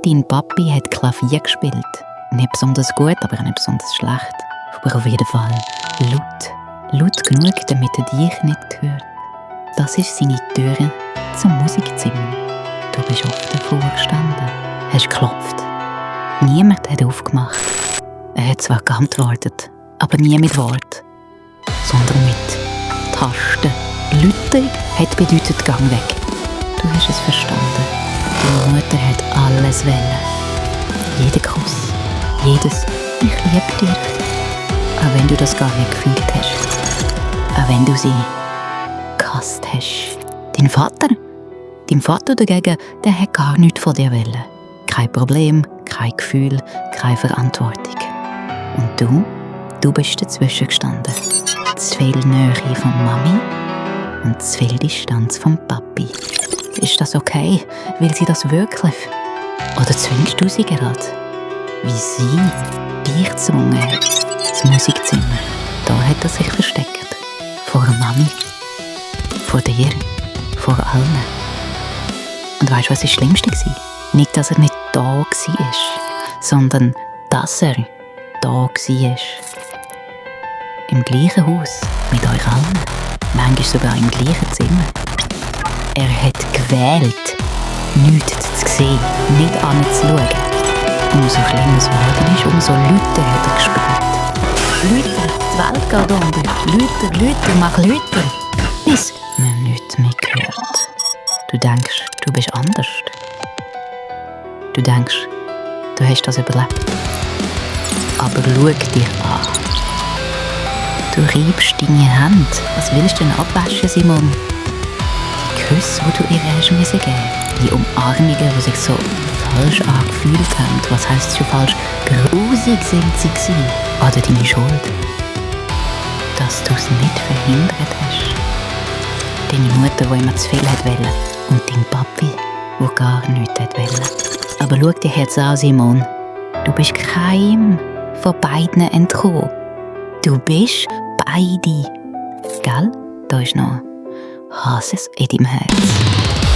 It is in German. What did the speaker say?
dein Papi hat Klavier gespielt. Nicht besonders gut, aber auch nicht besonders schlecht. Aber auf jeden Fall laut. Laut genug, damit er dich nicht hört. Das ist seine Tür zum Musikzimmer. Du bist oft davor gestanden, hast geklopft. Niemand hat aufgemacht. Er hat zwar geantwortet, aber nie mit Wort, sondern mit Tasten. Läuten hat bedeutet Gang weg. Du hast es verstanden. Deine Mutter hat alles wollen. Jeden Kuss, jedes «Ich liebe dich», auch wenn du das gar nicht gefühlt hast. Auch wenn du sie gehasst hast. Dein Vater dagegen, der hat gar nichts von dir wollen. Kein Problem, kein Gefühl, keine Verantwortung. Und du bist dazwischen gestanden. Zu viel Nähe von Mami und zu viel Distanz vom Papi. Ist das okay? Will sie das wirklich? Oder zwingst du sie gerade? Wie sie dich gezwungen hat. Das Musikzimmer. Da hat er sich versteckt. Vor Mami. Vor dir. Vor allen. Und weißt du, was das Schlimmste war? Nicht, dass er nicht da war, sondern dass er da war. Im gleichen Haus. Mit euch allen. Manchmal sogar im gleichen Zimmer. Er hat gewählt, nichts zu sehen, nicht anzuschauen. Umso schlimmer es geworden ist, umso lauter hat er gespielt. Lauter, die Welt geht unter. Lauter, mach lauter. Bis man nichts mehr hört. Du denkst, du bist anders. Du denkst, du hast das überlebt. Aber schau dich an. Du reibst deine Hände. Was willst du denn abwaschen, Simon? Die Küsse, die du ihr hast müssen geben. Die Umarmungen, die sich so falsch angefühlt haben. Was heisst schon falsch? Grusig sind sie gewesen. Oder deine Schuld. Dass du es nicht verhindert hast. Deine Mutter, die immer zu viel wollte. Und dein Papi, der gar nichts wollte. Aber schau dich jetzt an, Simon. Du bist keinem von beiden entkommen. Du bist beide. Gell? Da ist noch Hases in deinem Herz.